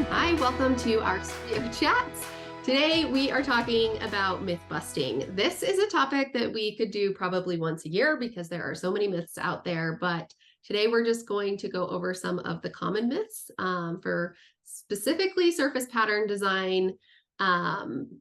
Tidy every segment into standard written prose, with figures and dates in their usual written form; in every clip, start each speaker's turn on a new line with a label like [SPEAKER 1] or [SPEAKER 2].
[SPEAKER 1] Hi, welcome to our studio chats. Today we are talking about myth busting. This is a topic that we could do probably once a year because there are so many myths out there, but today we're just going to go over some of the common myths for specifically surface pattern design.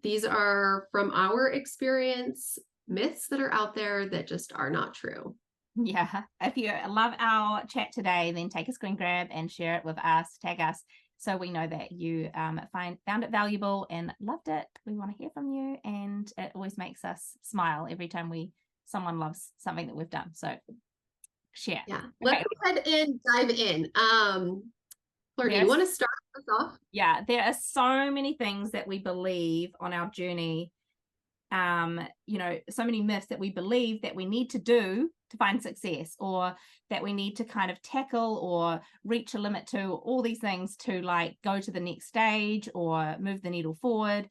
[SPEAKER 1] These are from our experience, myths that are out there that just are not true.
[SPEAKER 2] Yeah. If you love our chat today, then take a screen grab and share it with us, tag us, so we know that you found it valuable and loved it. We want to hear from you, and it always makes us smile every time someone loves something that we've done. So share.
[SPEAKER 1] Yeah, let's
[SPEAKER 2] Okay.
[SPEAKER 1] go ahead and dive in. Courtney, you
[SPEAKER 2] There's
[SPEAKER 1] want to start us off?
[SPEAKER 2] there are so many things that we believe on our journey, so many myths that we believe that we need to do to find success, or that we need to kind of tackle or reach a limit to, all these things to like go to the next stage or move the needle forward.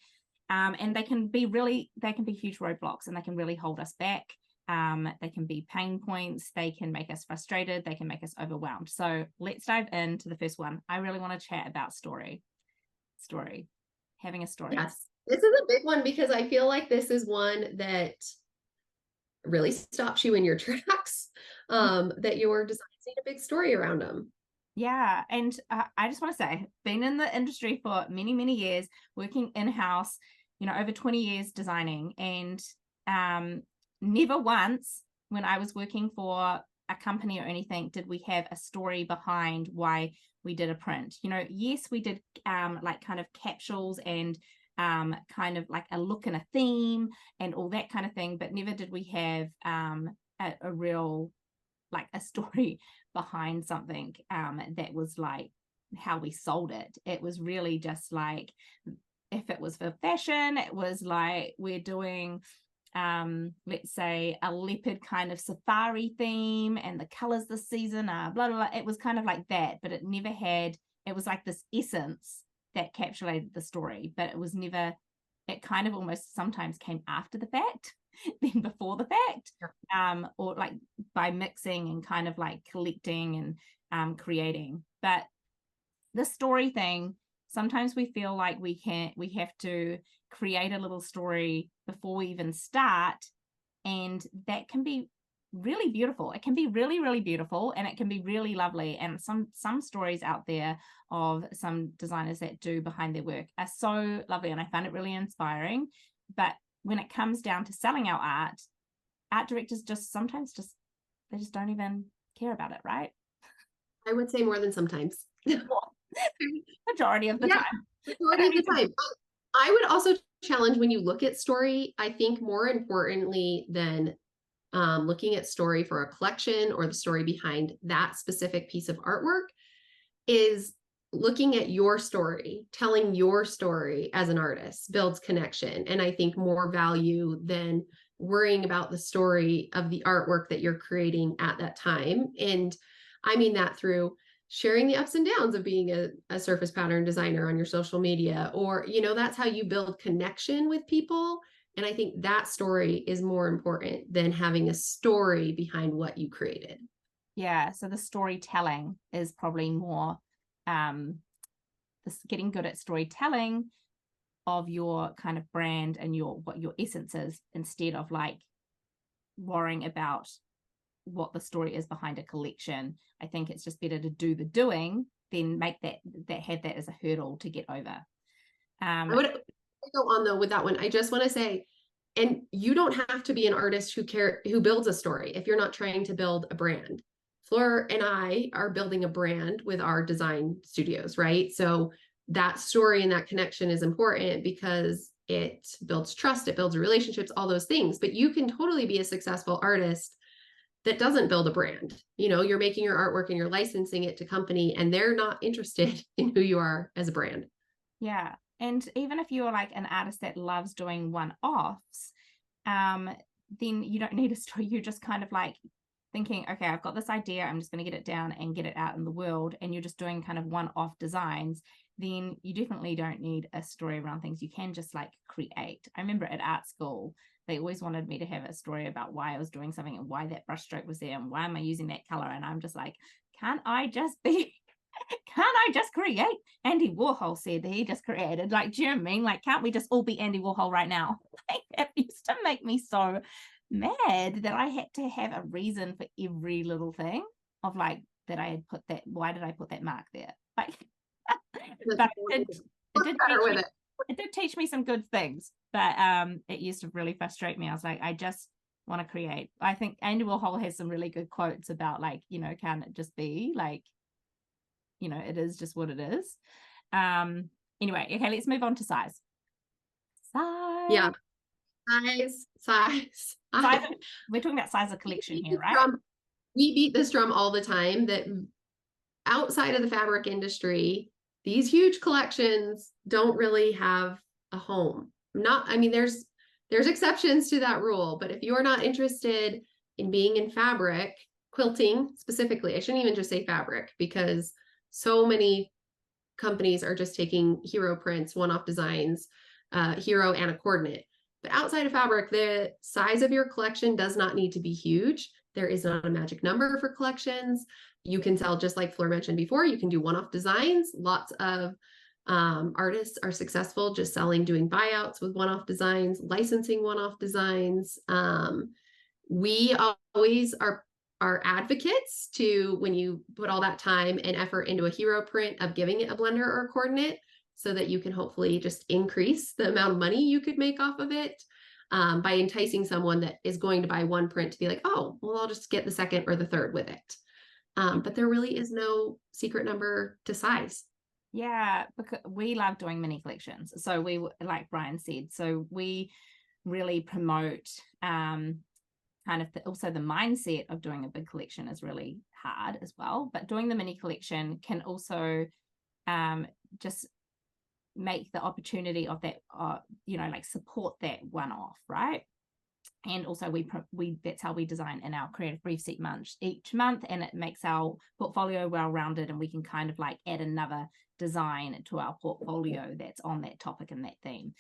[SPEAKER 2] And they can be huge roadblocks, and they can really hold us back. They can be pain points. They can make us frustrated. They can make us overwhelmed. So let's dive into the first one. I really want to chat about story, having a story.
[SPEAKER 1] Yes, this is a big one because I feel like this is one that really stops you in your tracks, that your designs need a big story around them.
[SPEAKER 2] Yeah. And I just want to say, been in the industry for many, many years, working in-house, over 20 years designing, and never once when I was working for a company or anything did we have a story behind why we did a print. Yes, we did like kind of capsules and kind of like a look and a theme and all that kind of thing, but never did we have a real like a story behind something that was like how we sold it. It was really just like, if it was for fashion, it was like we're doing let's say a leopard kind of safari theme, and the colors this season are blah blah blah. It was kind of like that, but it was like this essence that capsulated the story, but it kind of almost sometimes came after the fact than before the fact. Or like by mixing and kind of like collecting and creating. But the story thing, sometimes we feel like we have to create a little story before we even start, and that can be really beautiful. It can be really, really beautiful, and it can be really lovely. And some stories out there of some designers that do behind their work are so lovely, and I find it really inspiring. But when it comes down to selling our art directors sometimes they just don't even care about it, right?
[SPEAKER 1] I would say more than sometimes.
[SPEAKER 2] Majority of the
[SPEAKER 1] Yeah,
[SPEAKER 2] time.
[SPEAKER 1] majority of the time. I would also challenge, when you look at story, I think more importantly than looking at story for a collection or the story behind that specific piece of artwork, is looking at your story. Telling your story as an artist builds connection, and I think more value than worrying about the story of the artwork that you're creating at that time. And I mean that through sharing the ups and downs of being a surface pattern designer on your social media, or that's how you build connection with people. And I think that story is more important than having a story behind what you created.
[SPEAKER 2] Yeah, so the storytelling is probably more getting good at storytelling of your kind of brand and what your essence is, instead of like worrying about what the story is behind a collection. I think it's just better to do the doing than make that have that as a hurdle to get over.
[SPEAKER 1] I would go on though with that one. I just want to say, and you don't have to be an artist who builds a story if you're not trying to build a brand. Fleur and I are building a brand with our design studios, right? So that story and that connection is important because it builds trust, it builds relationships, all those things. But you can totally be a successful artist that doesn't build a brand. You're making your artwork and you're licensing it to company, and they're not interested in who you are as a brand.
[SPEAKER 2] Yeah. And even if you're like an artist that loves doing one-offs, then you don't need a story. You're just kind of like thinking, okay, I've got this idea, I'm just going to get it down and get it out in the world, and you're just doing kind of one-off designs, then you definitely don't need a story around things. You can just like create. I remember at art school, they always wanted me to have a story about why I was doing something and why that brushstroke was there and why am I using that color. And I'm just like, can't I just be Can't I just create? Andy Warhol said that he just created. Like, do you know what I mean? Like, can't we just all be Andy Warhol right now? Like, it used to make me so mad that I had to have a reason for every little thing of like that I had put that. Why did I put that mark there? Like, but it did teach me some good things. But it used to really frustrate me. I was like, I just want to create. I think Andy Warhol has some really good quotes about like, you know, can it just be like, you know, it is just what it is. Anyway, okay, let's move on to size.
[SPEAKER 1] Yeah. Size.
[SPEAKER 2] We're talking about size of collection here, right?
[SPEAKER 1] We beat this drum all the time that outside of the fabric industry, these huge collections don't really have a home. I mean, there's exceptions to that rule, but if you're not interested in being in fabric, quilting specifically, I shouldn't even just say fabric, because so many companies are just taking hero prints, one-off designs, hero and a coordinate. But outside of fabric, the size of your collection does not need to be huge. There is not a magic number for collections. You can sell, just like Fleur mentioned before, you can do one-off designs. Lots of artists are successful just doing buyouts with one-off designs, licensing one-off designs. We always are advocates to, when you put all that time and effort into a hero print, of giving it a blender or a coordinate, so that you can hopefully just increase the amount of money you could make off of it, by enticing someone that is going to buy one print to be like, oh, well, I'll just get the second or the third with it. But there really is no secret number to size.
[SPEAKER 2] Yeah, because we love doing mini collections. So we, like Brian said, so we really promote kind of also the mindset of doing a big collection is really hard as well. But doing the mini collection can also just make the opportunity of that, you know, like support that one off, right? And also we that's how we design in our creative brief set month each month, and it makes our portfolio well-rounded, and we can kind of like add another design to our portfolio that's on that topic and that theme.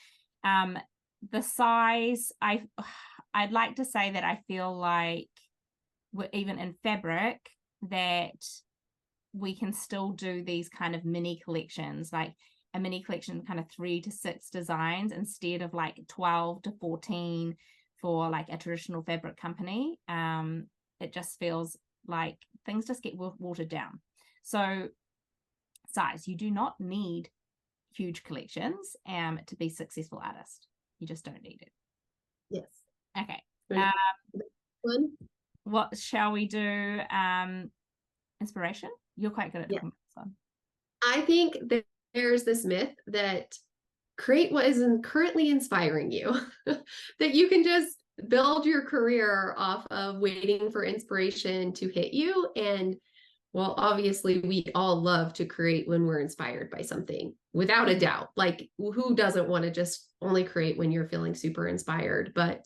[SPEAKER 2] The size, I'd like to say that I feel like we're even in fabric that we can still do these kind of mini collections, like a mini collection, kind of 3 to 6 designs instead of like 12 to 14 for like a traditional fabric company. It just feels like things just get watered down. So size, you do not need huge collections to be a successful artist. You just don't need it.
[SPEAKER 1] Yes.
[SPEAKER 2] Okay.
[SPEAKER 1] One.
[SPEAKER 2] What shall we do? Inspiration? You're quite good at talking about this one.
[SPEAKER 1] I think that there's this myth that create what is currently inspiring you, that you can just build your career off of waiting for inspiration to hit you. And well, obviously, we all love to create when we're inspired by something, without a doubt. Like, who doesn't want to just only create when you're feeling super inspired? But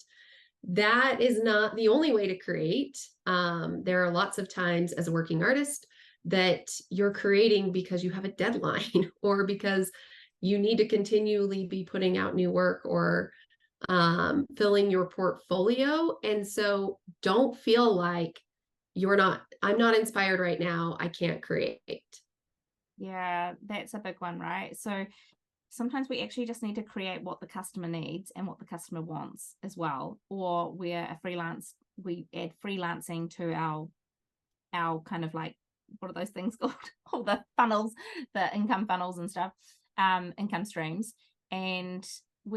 [SPEAKER 1] that is not the only way to create. There are lots of times as a working artist that you're creating because you have a deadline, or because you need to continually be putting out new work, or filling your portfolio. And so don't feel like I'm not inspired right now, I can't create.
[SPEAKER 2] Yeah, that's a big one, right? So sometimes we actually just need to create what the customer needs and what the customer wants as well. Or we add freelancing to our kind of like, what are those things called? All the funnels, the income funnels and stuff, income streams. And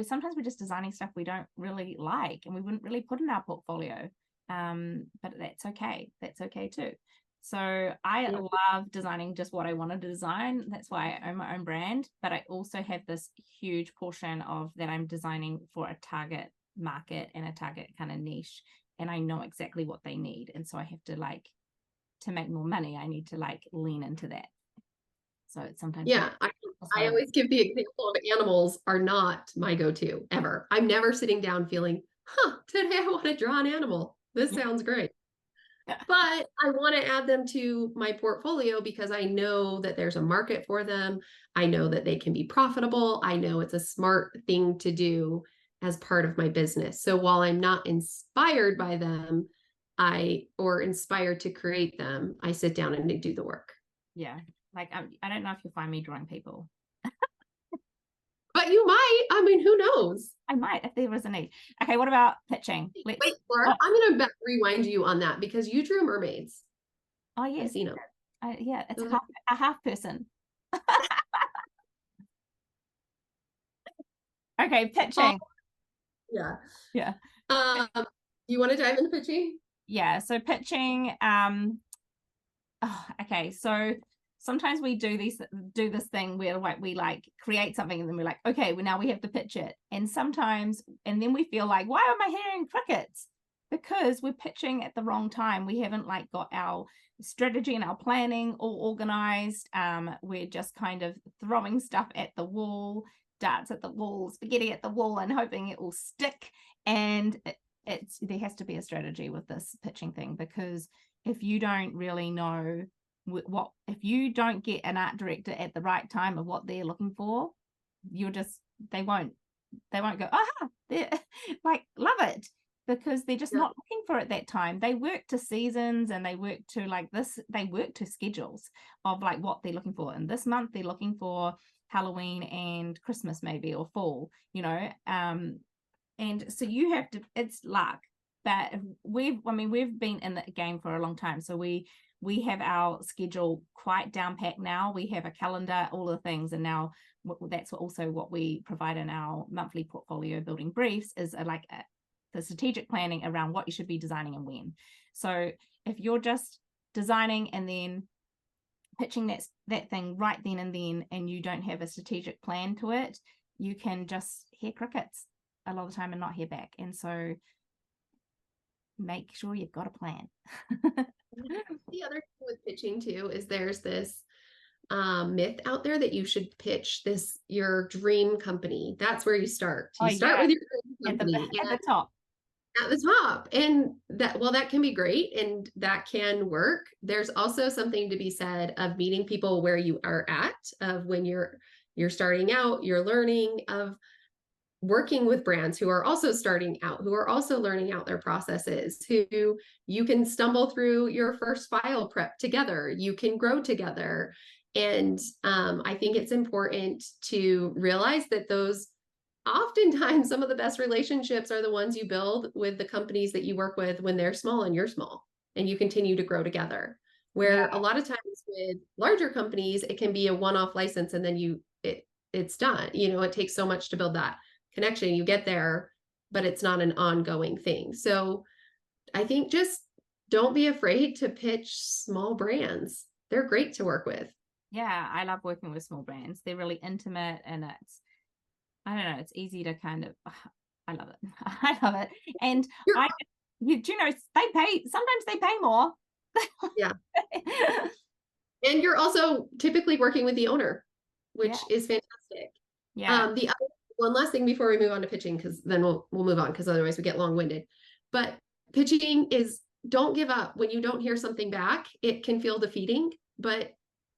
[SPEAKER 2] sometimes we're just designing stuff we don't really like and we wouldn't really put in our portfolio. But that's okay. That's okay too. So I love designing just what I wanted to design. That's why I own my own brand. But I also have this huge portion of that I'm designing for a target market and a target kind of niche. And I know exactly what they need. And so I have to like, to make more money, I need to like lean into that. So it's sometimes.
[SPEAKER 1] Yeah, I always give the example of animals are not my go-to ever. I'm never sitting down feeling, today I want to draw an animal. This sounds great. But I want to add them to my portfolio because I know that there's a market for them. I know that they can be profitable. I know it's a smart thing to do as part of my business. So while I'm not inspired by them, or inspired to create them, I sit down and do the work.
[SPEAKER 2] Yeah, Like, I don't know if you'll find me drawing people.
[SPEAKER 1] But you might. I mean, who knows?
[SPEAKER 2] I might if there was a need. Okay, what about pitching?
[SPEAKER 1] Wait, Laura, I'm going to rewind you on that because you drew mermaids.
[SPEAKER 2] Oh
[SPEAKER 1] I've
[SPEAKER 2] yes,
[SPEAKER 1] seen them.
[SPEAKER 2] yeah, it's
[SPEAKER 1] Those
[SPEAKER 2] a half person. Okay,
[SPEAKER 1] are,
[SPEAKER 2] pitching.
[SPEAKER 1] yeah.
[SPEAKER 2] Yeah,
[SPEAKER 1] You want to dive into pitching?
[SPEAKER 2] yeah. So pitching. Oh, okay, so sometimes we do this thing where like we like create something and then we're like, okay, well now we have to pitch it. And then we feel like, why am I hearing crickets? Because we're pitching at the wrong time. We haven't like got our strategy and our planning all organized. We're just kind of throwing stuff at the wall, darts at the wall, spaghetti at the wall, and hoping it will stick. And there has to be a strategy with this pitching thing, because if you don't really know if you don't get an art director at the right time of what they're looking for, they won't go, aha, they like love it, because they're just not looking for it that time. They work to seasons, and they work to schedules of like what they're looking for. And this month they're looking for Halloween and Christmas maybe, or fall, and so you have to, it's luck. But we've been in the game for a long time, so we have our schedule quite down packed now. We have a calendar, all the things, and now that's also what we provide in our monthly portfolio building briefs, is the strategic planning around what you should be designing and when. So if you're just designing and then pitching that thing right then and then, and you don't have a strategic plan to it, you can just hear crickets a lot of the time and not hear back. And so make sure you've got a plan.
[SPEAKER 1] The other thing with pitching too is there's this myth out there that you should pitch your dream company. That's where you start. You start with your dream company
[SPEAKER 2] at the top.
[SPEAKER 1] At the top. And that can be great and that can work. There's also something to be said of meeting people where you are at, of when you're starting out, you're learning, of working with brands who are also starting out, who are also learning out their processes, who you can stumble through your first file prep together, you can grow together. And I think it's important to realize that those oftentimes some of the best relationships are the ones you build with the companies that you work with when they're small and you're small, and you continue to grow together. Where a lot of times with larger companies, it can be a one-off license and then it's done. It takes so much to build that connection. You get there, but it's not an ongoing thing. So I think just don't be afraid to pitch small brands. They're great to work with.
[SPEAKER 2] Yeah, I love working with small brands. They're really intimate, and I don't know, it's easy to kind of, I love it. I love it. And they pay, sometimes they pay more.
[SPEAKER 1] Yeah. And you're also typically working with the owner, which is fantastic.
[SPEAKER 2] Yeah.
[SPEAKER 1] The other one last thing before we move on to pitching, because then we'll move on, because otherwise we get long-winded. But pitching is, don't give up. When you don't hear something back, it can feel defeating, but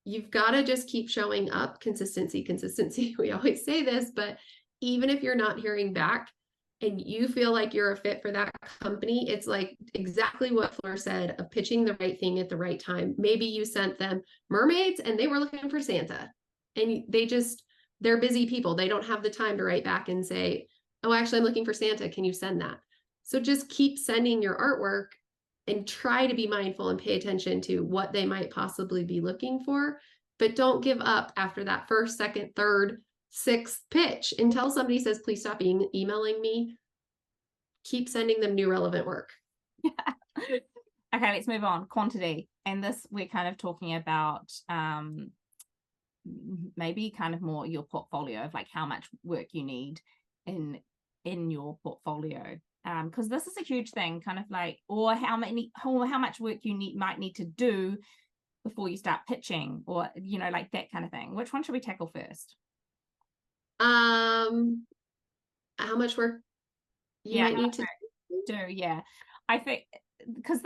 [SPEAKER 1] you've got to just keep showing up. Consistency. We always say this, but even if you're not hearing back and you feel like you're a fit for that company, it's like exactly what Fleur said, of pitching the right thing at the right time. Maybe you sent them mermaids and they were looking for Santa, and they're busy people. They don't have the time to write back and say, oh, actually, I'm looking for Santa. Can you send that? So just keep sending your artwork and try to be mindful and pay attention to what they might possibly be looking for. But don't give up after that first, second, third, sixth pitch until somebody says, please stop emailing me. Keep sending them new relevant work.
[SPEAKER 2] Okay, let's move on. Quantity. And this, we're kind of talking about maybe kind of more your portfolio, of like how much work you need in your portfolio, because this is a huge thing, kind of like, or how much work you might need to do before you start pitching, or like that kind of thing. Which one should we tackle first?
[SPEAKER 1] How much work you might need to
[SPEAKER 2] do. Yeah, I think, because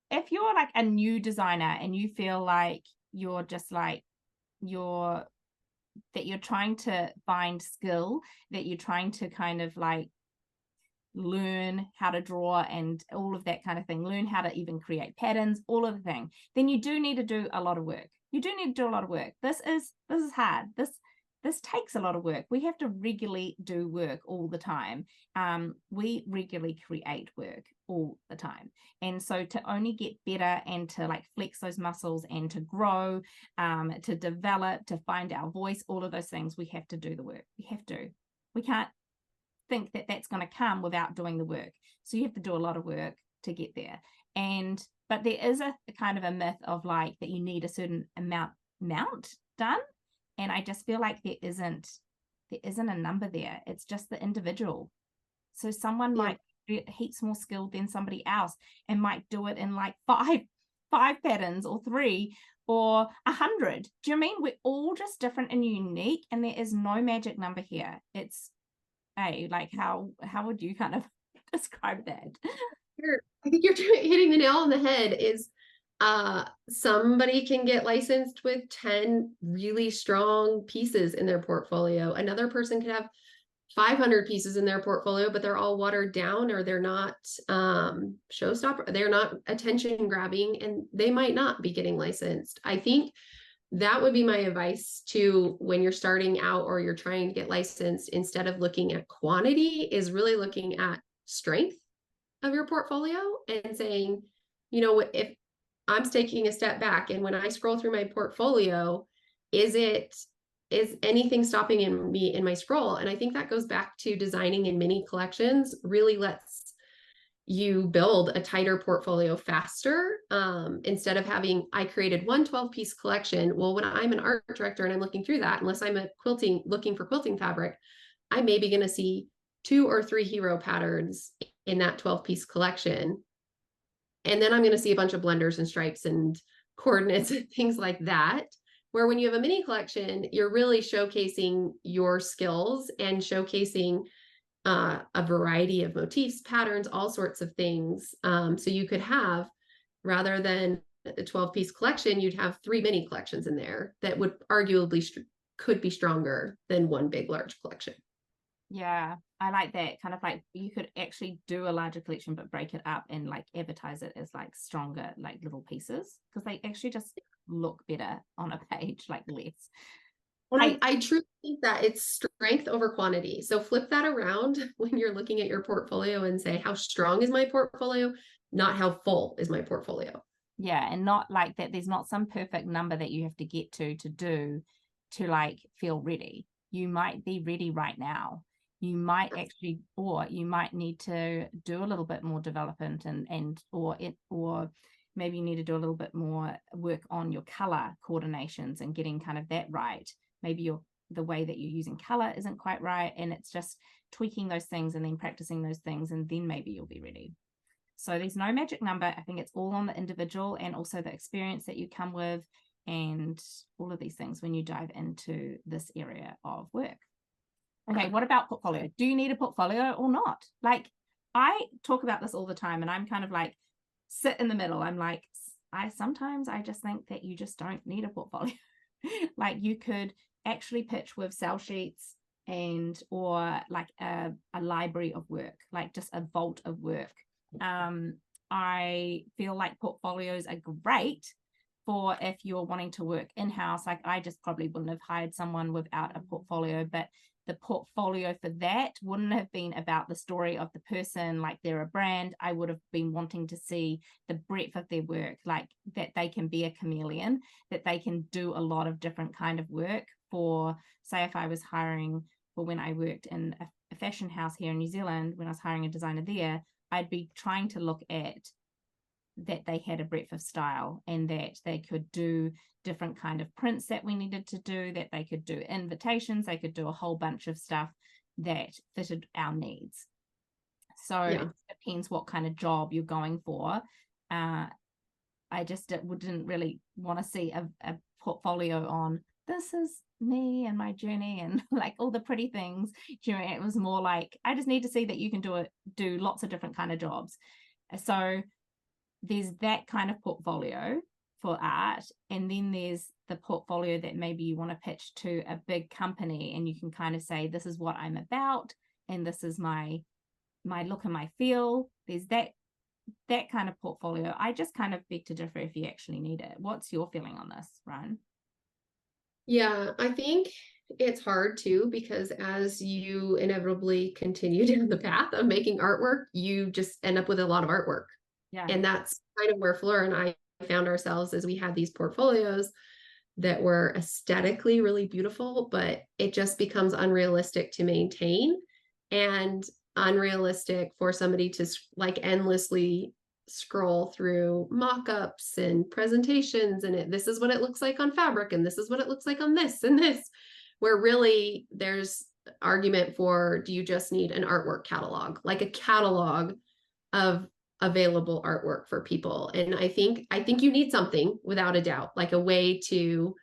[SPEAKER 2] if you're like a new designer and you feel like you're just like you're trying to find skill, that you're trying to kind of like learn how to draw and all of that kind of thing, learn how to even create patterns, all of the thing, then you do need to do a lot of work. You do need to do a lot of work. This is hard. This takes a lot of work. We have to regularly do work all the time. We regularly create work all the time. And so to only get better and to like flex those muscles and to grow, to develop, to find our voice, all of those things, we have to do the work. We have to. We can't think that that's going to come without doing the work. So you have to do a lot of work to get there. But there is a kind of a myth of like that you need a certain amount done. And I just feel like there isn't a number there. It's just the individual. So someone might be heaps more skilled than somebody else and might do it in like five patterns or 3 or 100. Do you mean we're all just different and unique, and there is no magic number here? It's like how would you kind of describe that?
[SPEAKER 1] I think you're hitting the nail on the head. Is somebody can get licensed with 10 really strong pieces in their portfolio. Another person could have 500 pieces in their portfolio, but they're all watered down, or they're not showstopper, they're not attention grabbing, and they might not be getting licensed. I think that would be my advice to when you're starting out or you're trying to get licensed, instead of looking at quantity, is really looking at strength of your portfolio and saying, if I'm taking a step back and when I scroll through my portfolio, is anything stopping me in my scroll? And I think that goes back to designing in mini collections really lets you build a tighter portfolio faster, instead of having, I created one 12-piece collection. Well, when I'm an art director and I'm looking through that, unless I'm looking for quilting fabric, I may be going to see 2 or 3 hero patterns in that 12-piece collection. And then I'm going to see a bunch of blenders and stripes and coordinates and things like that. Where when you have a mini collection, you're really showcasing your skills and showcasing a variety of motifs, patterns, all sorts of things. So you could have, rather than a 12-piece collection, you'd have 3 mini collections in there that would arguably could be stronger than one big, large collection.
[SPEAKER 2] Yeah, I like that. Kind of like you could actually do a larger collection, but break it up and like advertise it as like stronger, like little pieces, because they actually just look better on a page, like less.
[SPEAKER 1] And I truly think that it's strength over quantity. So flip that around when you're looking at your portfolio and say, how strong is my portfolio? Not how full is my portfolio.
[SPEAKER 2] Yeah, and not like that. There's not some perfect number that you have to get to like feel ready. You might be ready right now. You might actually, or you might need to do a little bit more development or maybe you need to do a little bit more work on your color coordinations and getting kind of that right. Maybe the way that you're using color isn't quite right, and it's just tweaking those things and then practicing those things, and then maybe you'll be ready. So there's no magic number. I think it's all on the individual and also the experience that you come with and all of these things when you dive into this area of work. Okay, what about portfolio? Do you need a portfolio or not? Like, I talk about this all the time, and I'm kind of like sit in the middle. I'm like, sometimes I just think that you just don't need a portfolio. Like, you could actually pitch with sell sheets or like a library of work, like just a vault of work. I feel like portfolios are great for if you're wanting to work in-house. Like, I just probably wouldn't have hired someone without a portfolio, but the portfolio for that wouldn't have been about the story of the person, like they're a brand. I would have been wanting to see the breadth of their work, like that they can be a chameleon, that they can do a lot of different kind of work. For, say, if I was hiring, or when I worked in a fashion house here in New Zealand, when I was hiring a designer there, I'd be trying to look at that they had a breadth of style and that they could do different kind of prints that we needed to do, that they could do invitations, they could do a whole bunch of stuff that fitted our needs. So it depends what kind of job you're going for. I just wouldn't really want to see a portfolio on this is me and my journey and like all the pretty things. It was more like, I just need to see that you can do lots of different kind of jobs. So there's that kind of portfolio for art, and then there's the portfolio that maybe you want to pitch to a big company, and you can kind of say, this is what I'm about, and this is my my look and my feel. There's that kind of portfolio. I just kind of beg to differ if you actually need it. What's your feeling on this, Ryan?
[SPEAKER 1] Yeah, I think it's hard too, because as you inevitably continue down the path of making artwork, you just end up with a lot of artwork.
[SPEAKER 2] Yeah.
[SPEAKER 1] And that's kind of where Flora and I found ourselves, as we had these portfolios that were aesthetically really beautiful, but it just becomes unrealistic to maintain and unrealistic for somebody to like endlessly scroll through mock-ups and presentations and this is what it looks like on fabric and this is what it looks like on this and this, where really there's argument for, do you just need an artwork catalog, like a catalog of available artwork for people? And I think you need something, without a doubt, like a way to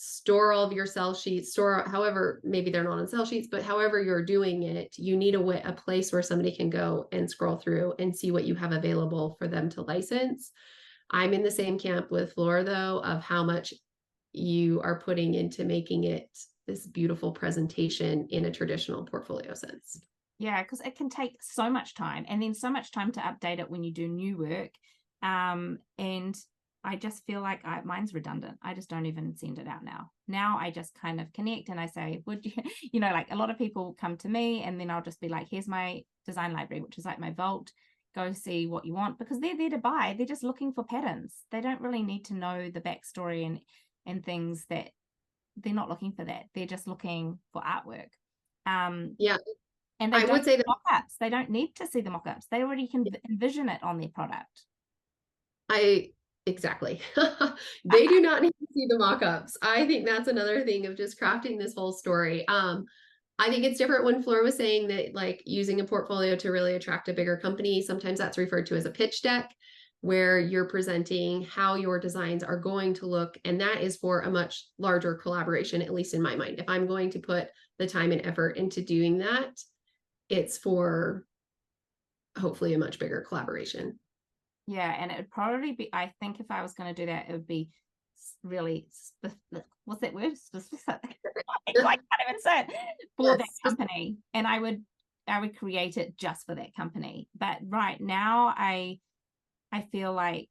[SPEAKER 1] store all of your sell sheets, store however, maybe they're not on sell sheets, but however you're doing it, you need a place where somebody can go and scroll through and see what you have available for them to license. I'm in the same camp with Flora, though, of how much you are putting into making it this beautiful presentation in a traditional portfolio sense.
[SPEAKER 2] Yeah, because it can take so much time, and then so much time to update it when you do new work. And I just feel like mine's redundant. I just don't even send it out now. Now I just kind of connect and I say, would you, like a lot of people come to me and then I'll just be like, here's my design library, which is like my vault. Go see what you want, because they're there to buy. They're just looking for patterns. They don't really need to know the backstory and things. That they're not looking for that. They're just looking for artwork.
[SPEAKER 1] Yeah,
[SPEAKER 2] And they
[SPEAKER 1] I
[SPEAKER 2] don't
[SPEAKER 1] would say that
[SPEAKER 2] mock-ups. They don't need to see the mock-ups. They already can envision it on their product.
[SPEAKER 1] exactly. They do not need to see the mock-ups. I think that's another thing of just crafting this whole story. I think it's different when Flora was saying that, like, using a portfolio to really attract a bigger company. Sometimes that's referred to as a pitch deck, where you're presenting how your designs are going to look. And that is for a much larger collaboration, at least in my mind. If I'm going to put the time and effort into doing that, it's for hopefully a much bigger collaboration.
[SPEAKER 2] Yeah, and it would probably be, I think if I was going to do that, it would be really, what's that word? Specific. I can't even say it, for that company. And I would create it just for that company. But right now, I feel like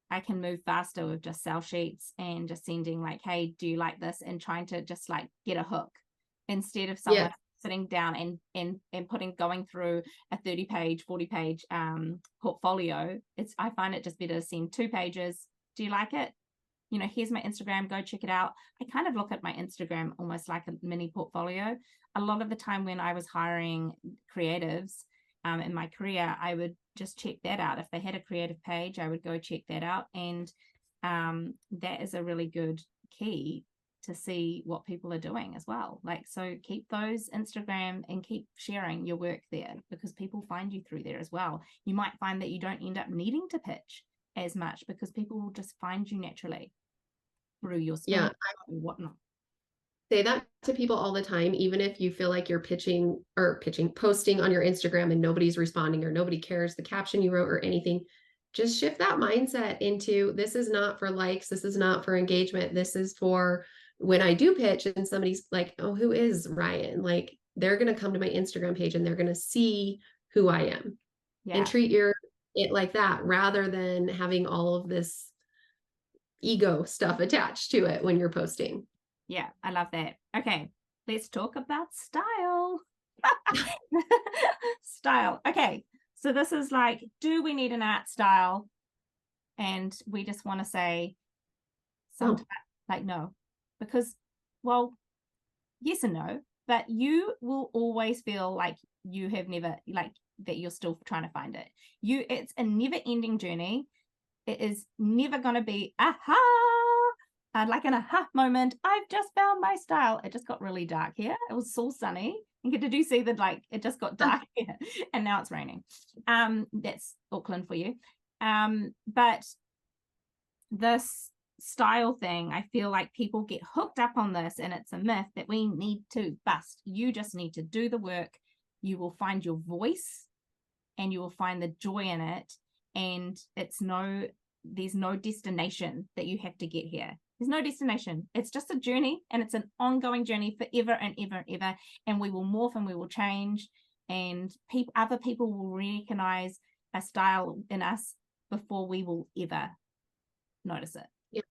[SPEAKER 2] I can move faster with just sell sheets and just sending like, hey, do you like this? And trying to just like get a hook, instead of someone sitting down and going through a 30-page, 40-page portfolio. I find it just better to send 2 pages. Do you like it? Here's my Instagram, go check it out. I kind of look at my Instagram almost like a mini portfolio. A lot of the time when I was hiring creatives in my career, I would just check that out. If they had a creative page, I would go check that out. And that is a really good key to see what people are doing as well. Like, so keep those Instagram and keep sharing your work there, because people find you through there as well. You might find that you don't end up needing to pitch as much, because people will just find you naturally through your spin and whatnot.
[SPEAKER 1] Say that to people all the time, even if you feel like you're posting on your Instagram and nobody's responding or nobody cares the caption you wrote or anything. Just shift that mindset into, this is not for likes, this is not for engagement, this is for when I do pitch and somebody's like, oh, who is Ryan? Like, they're going to come to my Instagram page and they're going to see who I am. And treat it like that, rather than having all of this ego stuff attached to it when you're posting.
[SPEAKER 2] Yeah, I love that. Okay, let's talk about style. Style. Okay, so this is like, do we need an art style? And we just want to say sometimes, like, no, because, well, yes and no, but you will always feel like you have never, like, that you're still trying to find it. It's a never-ending journey. It is never going to be like an aha moment. I've just found my style. It just got really dark here. It was so sunny. Did you see that? Like, it just got dark here, and now it's raining. That's Auckland for you. But this style thing, I feel like people get hooked up on this, and it's a myth that we need to bust. You just need to do the work. You will find your voice, and you will find the joy in it. And there's no destination that you have to get here. There's no destination. It's just a journey, and it's an ongoing journey forever and ever and ever. And we will morph and we will change. and other people will recognize a style in us before we will ever notice it.
[SPEAKER 1] Yeah.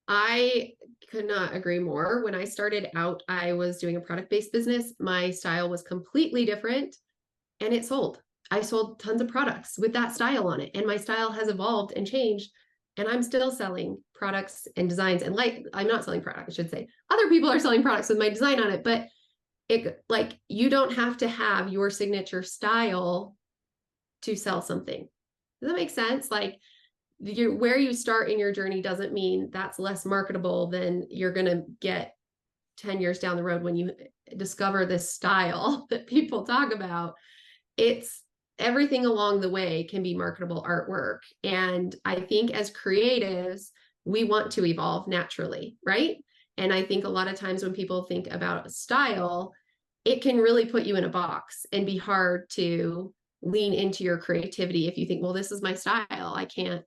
[SPEAKER 1] I could not agree more. When I started out, I was doing a product-based business. My style was completely different and it sold. I sold tons of products with that style on it. And my style has evolved and changed. And I'm still selling products and designs. And like, I'm not selling products, I should say. Other people are selling products with my design on it, but it, like, you don't have to have your signature style to sell something. Does that make sense? Like, where you start in your journey doesn't mean that's less marketable than you're going to get 10 years down the road when you discover this style that people talk about. It's everything along the way can be marketable artwork. And I think as creatives, we want to evolve naturally, right? And I think a lot of times when people think about style, it can really put you in a box and be hard to lean into your creativity if you think, well, this is my style. I can't,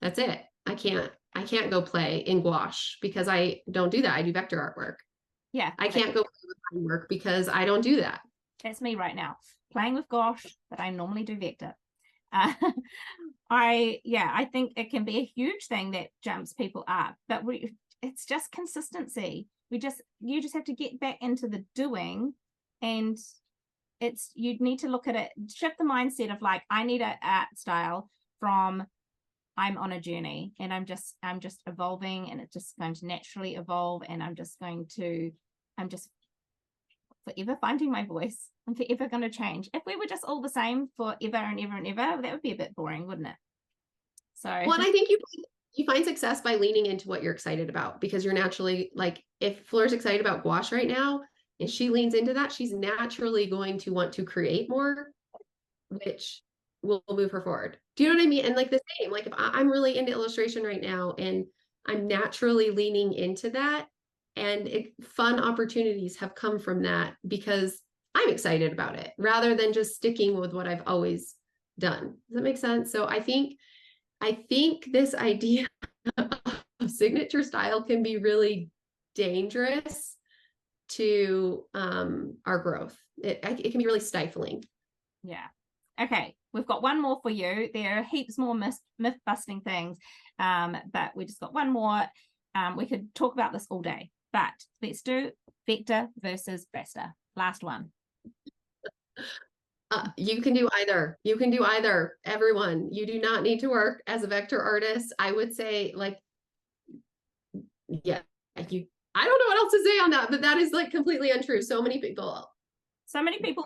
[SPEAKER 1] that's it. I can't go play in gouache because I don't do that. I do vector artwork.
[SPEAKER 2] Yeah.
[SPEAKER 1] I can't go play with line work because I don't do that.
[SPEAKER 2] That's me right now, playing with gouache, but I normally do vector. I think it can be a huge thing that jumps people up, but it's just consistency. You just have to get back into the doing, and you need to look at it, shift the mindset of like, I need an art style from I'm on a journey and I'm just evolving, and it's just going to naturally evolve, and I'm just forever finding my voice. I'm forever going to change. If we were just all the same forever and ever and ever, that would be a bit boring, wouldn't it? So,
[SPEAKER 1] well, and I think you find success by leaning into what you're excited about, because you're naturally, like, if Fleur's excited about gouache right now and she leans into that, she's naturally going to want to create more, which will move her forward. Do you know what I mean? And like the same, like if I'm really into illustration right now and I'm naturally leaning into that, and fun opportunities have come from that because I'm excited about it rather than just sticking with what I've always done. Does that make sense? So I think this idea of signature style can be really dangerous to our growth. It can be really stifling.
[SPEAKER 2] yeah. Okay, we've got one more for you. There are heaps more myth busting things, but we just got one more. We could talk about this all day, but let's do vector versus raster. Last one.
[SPEAKER 1] You can do either. You can do either. Everyone, you do not need to work as a vector artist. I would say, like, yeah, I don't know what else to say on that, but that is like completely untrue. So many people
[SPEAKER 2] So many people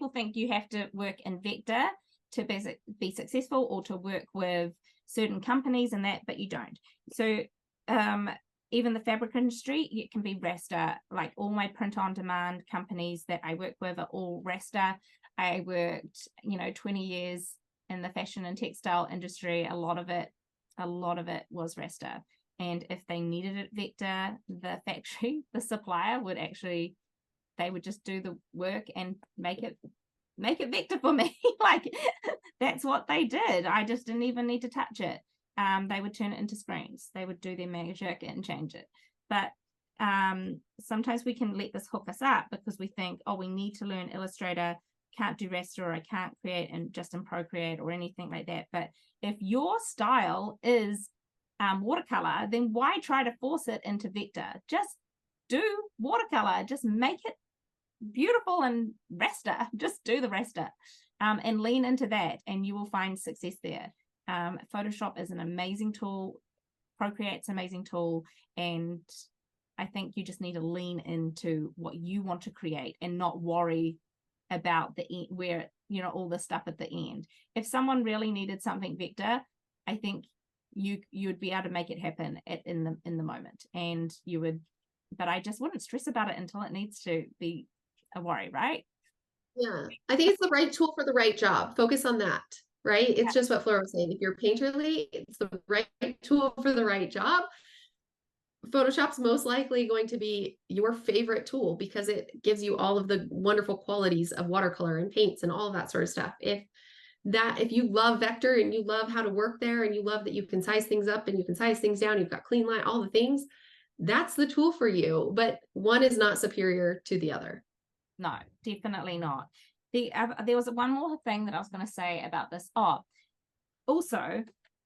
[SPEAKER 2] think you have to work in vector to be successful or to work with certain companies and that, but you don't. So even the fabric industry, it can be raster. Like all my print on demand companies that I work with are all raster. I worked 20 years in the fashion and textile industry. A lot of it was raster. And if they needed it vector, the factory, the supplier they would just do the work and make it vector for me. Like that's what they did. I just didn't even need to touch it. They would turn it into screens. They would do their magic and change it. But sometimes we can let this hook us up because we think, oh, we need to learn Illustrator, can't do raster, or I can't create in Procreate or anything like that. But if your style is watercolor, then why try to force it into vector? Just do watercolor. Just make it beautiful and raster. Just do the raster and lean into that, and you will find success there. Photoshop is an amazing tool. Procreate's an amazing tool, and I think you just need to lean into what you want to create and not worry about where all the stuff at the end. If someone really needed something vector, I think you would be able to make it happen in the moment, and you would. But I just wouldn't stress about it until it needs to be a worry, right?
[SPEAKER 1] Yeah, I think it's the right tool for the right job. Focus on that, right? It's just what Flora was saying. If you're painterly, it's the right tool for the right job. Photoshop's most likely going to be your favorite tool because it gives you all of the wonderful qualities of watercolor and paints and all of that sort of stuff. If you love vector and you love how to work there and you love that you can size things up and you can size things down, you've got clean line, all the things, that's the tool for you. But one is not superior to the other.
[SPEAKER 2] No, definitely not. There was one more thing that I was going to say about this. Oh, also,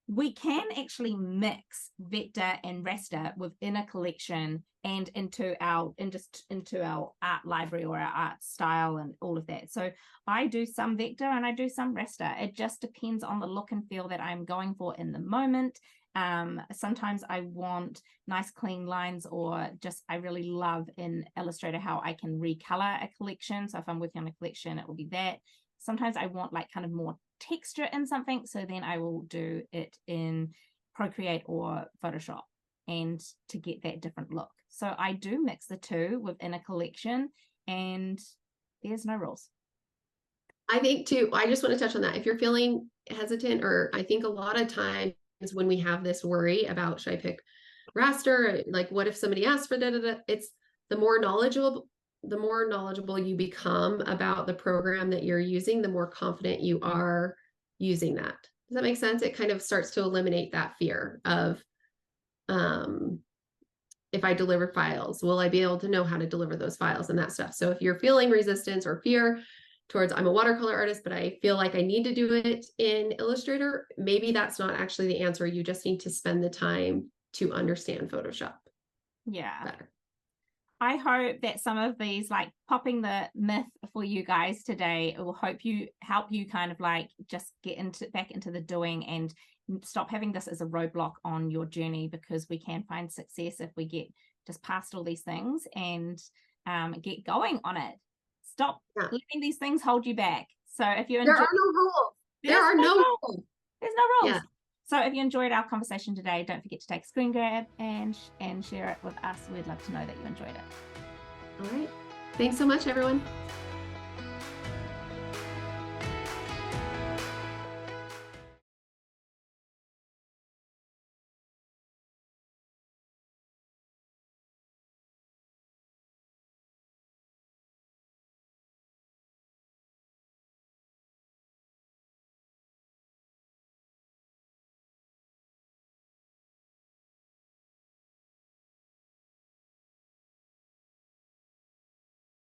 [SPEAKER 2] we can actually mix vector and raster within a collection and into our art library or our art style and all of that. So I do some vector and I do some raster. It just depends on the look and feel that I'm going for in the moment. Sometimes I want nice clean lines, or just I really love in Illustrator how I can recolor a collection. So if I'm working on a collection, it will be that. Sometimes I want like kind of more texture in something, so then I will do it in Procreate or Photoshop and to get that different look. So I do mix the two within a collection, and there's no rules.
[SPEAKER 1] I think too, I just want to touch on that. If you're feeling hesitant, or I think a lot of times when we have this worry about, should I pick raster? Like, what if somebody asks for that? It's the more knowledgeable you become about the program that you're using, the more confident you are using that. Does that make sense? It kind of starts to eliminate that fear of, if I deliver files, will I be able to know how to deliver those files and that stuff? So if you're feeling resistance or fear towards, I'm a watercolor artist, but I feel like I need to do it in Illustrator, maybe that's not actually the answer. You just need to spend the time to understand Photoshop better.
[SPEAKER 2] I hope that some of these, like popping the myth for you guys today, will help you kind of like just get back into the doing and stop having this as a roadblock on your journey, because we can find success if we get just past all these things and get going on it. Stop letting these things hold you back. So if you enjoy,
[SPEAKER 1] there are no rules. There are no rules.
[SPEAKER 2] There's no rules.
[SPEAKER 1] Yeah.
[SPEAKER 2] So if you enjoyed our conversation today, don't forget to take a screen grab and share it with us. We'd love to know that you enjoyed it.
[SPEAKER 1] All right. Thanks so much, everyone.